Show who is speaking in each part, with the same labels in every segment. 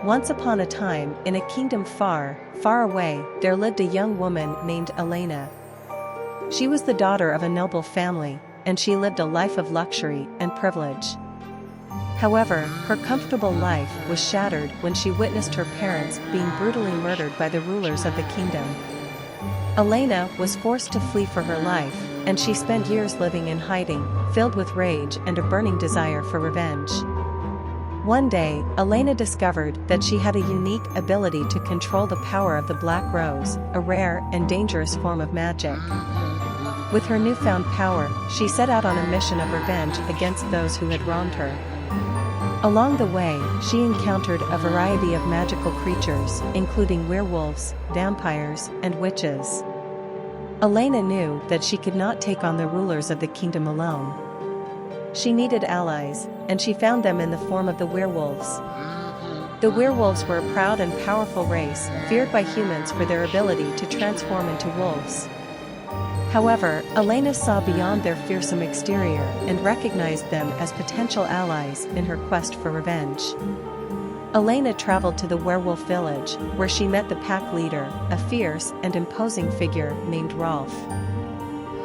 Speaker 1: Once upon a time, in a kingdom far, far away, there lived a young woman named Elena. She was the daughter of a noble family, and she lived a life of luxury and privilege. However, her comfortable life was shattered when she witnessed her parents being brutally murdered by the rulers of the kingdom. Elena was forced to flee for her life, and she spent years living in hiding, filled with rage and a burning desire for revenge. One day, Elena discovered that she had a unique ability to control the power of the Black Rose, a rare and dangerous form of magic. With her newfound power, she set out on a mission of revenge against those who had wronged her. Along the way, she encountered a variety of magical creatures, including werewolves, vampires, and witches. Elena knew that she could not take on the rulers of the kingdom alone. She needed allies, and she found them in the form of the werewolves. The werewolves were a proud and powerful race, feared by humans for their ability to transform into wolves. However, Elena saw beyond their fearsome exterior and recognized them as potential allies in her quest for revenge. Elena traveled to the werewolf village, where she met the pack leader, a fierce and imposing figure named Rolf.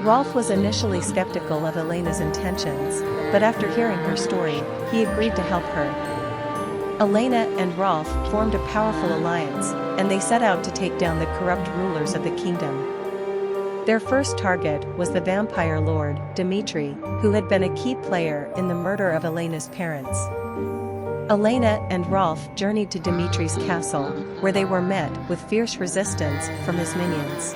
Speaker 1: Rolf was initially skeptical of Elena's intentions, but after hearing her story, he agreed to help her. Elena and Rolf formed a powerful alliance, and they set out to take down the corrupt rulers of the kingdom. Their first target was the vampire lord, Dmitri, who had been a key player in the murder of Elena's parents. Elena and Rolf journeyed to Dmitri's castle, where they were met with fierce resistance from his minions.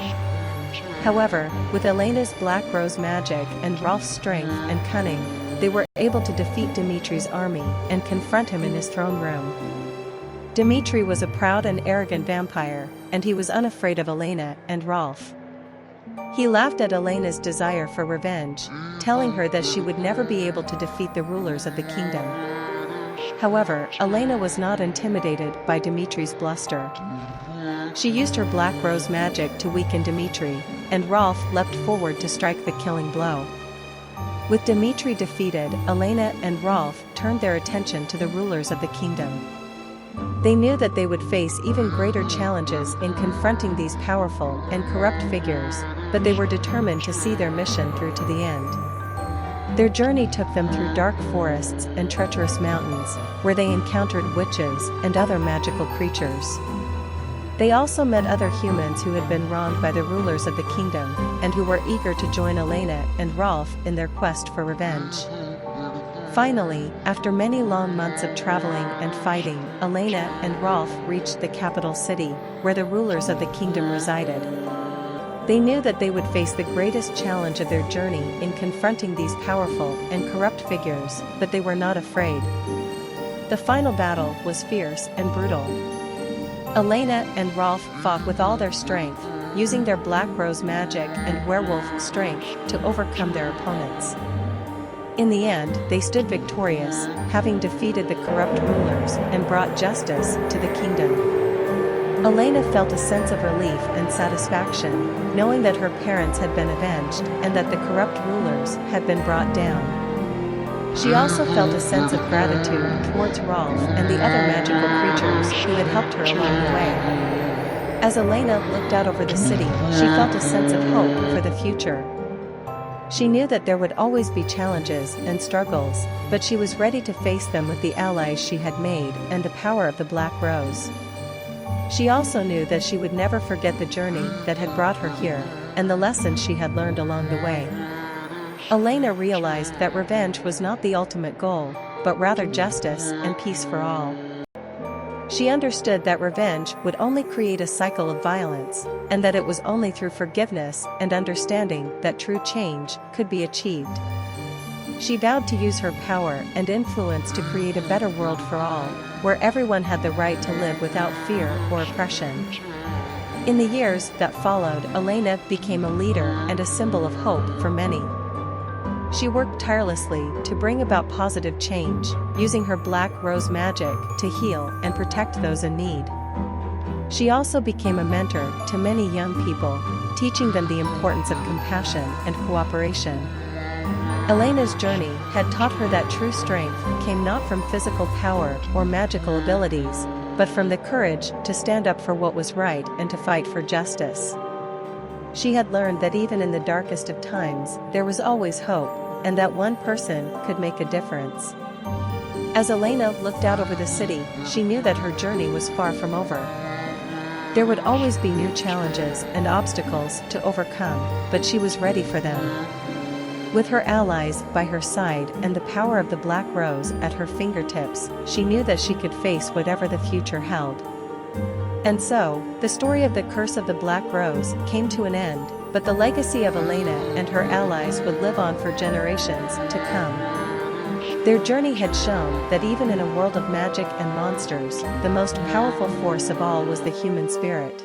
Speaker 1: However, with Elena's Black Rose magic and Rolf's strength and cunning, they were able to defeat Dmitri's army and confront him in his throne room. Dmitri was a proud and arrogant vampire, and he was unafraid of Elena and Rolf. He laughed at Elena's desire for revenge, telling her that she would never be able to defeat the rulers of the kingdom. However, Elena was not intimidated by Dmitri's bluster. She used her Black Rose magic to weaken Dmitri, and Rolf leapt forward to strike the killing blow. With Dmitri defeated, Elena and Rolf turned their attention to the rulers of the kingdom. They knew that they would face even greater challenges in confronting these powerful and corrupt figures, but they were determined to see their mission through to the end. Their journey took them through dark forests and treacherous mountains, where they encountered witches and other magical creatures. They also met other humans who had been wronged by the rulers of the kingdom, and who were eager to join Elena and Rolf in their quest for revenge. Finally, after many long months of traveling and fighting, Elena and Rolf reached the capital city, where the rulers of the kingdom resided. They knew that they would face the greatest challenge of their journey in confronting these powerful and corrupt figures, but they were not afraid. The final battle was fierce and brutal. Elena and Rolf fought with all their strength, using their Black Rose magic and werewolf strength to overcome their opponents. In the end, they stood victorious, having defeated the corrupt rulers and brought justice to the kingdom. Elena felt a sense of relief and satisfaction, knowing that her parents had been avenged and that the corrupt rulers had been brought down. She also felt a sense of gratitude towards Rolf and the other magical creatures who had helped her along the way. As Elena looked out over the city, she felt a sense of hope for the future. She knew that there would always be challenges and struggles, but she was ready to face them with the allies she had made and the power of the Black Rose. She also knew that she would never forget the journey that had brought her here, and the lessons she had learned along the way. Elena realized that revenge was not the ultimate goal, but rather justice and peace for all. She understood that revenge would only create a cycle of violence, and that it was only through forgiveness and understanding that true change could be achieved. She vowed to use her power and influence to create a better world for all, where everyone had the right to live without fear or oppression. In the years that followed, Elena became a leader and a symbol of hope for many. She worked tirelessly to bring about positive change, using her Black Rose magic to heal and protect those in need. She also became a mentor to many young people, teaching them the importance of compassion and cooperation. Elena's journey had taught her that true strength came not from physical power or magical abilities, but from the courage to stand up for what was right and to fight for justice. She had learned that even in the darkest of times, there was always hope, and that one person could make a difference. As Elena looked out over the city, she knew that her journey was far from over. There would always be new challenges and obstacles to overcome, but she was ready for them. With her allies by her side and the power of the Black Rose at her fingertips, she knew that she could face whatever the future held. And so, the story of the Curse of the Black Rose came to an end, but the legacy of Elena and her allies would live on for generations to come. Their journey had shown that even in a world of magic and monsters, the most powerful force of all was the human spirit.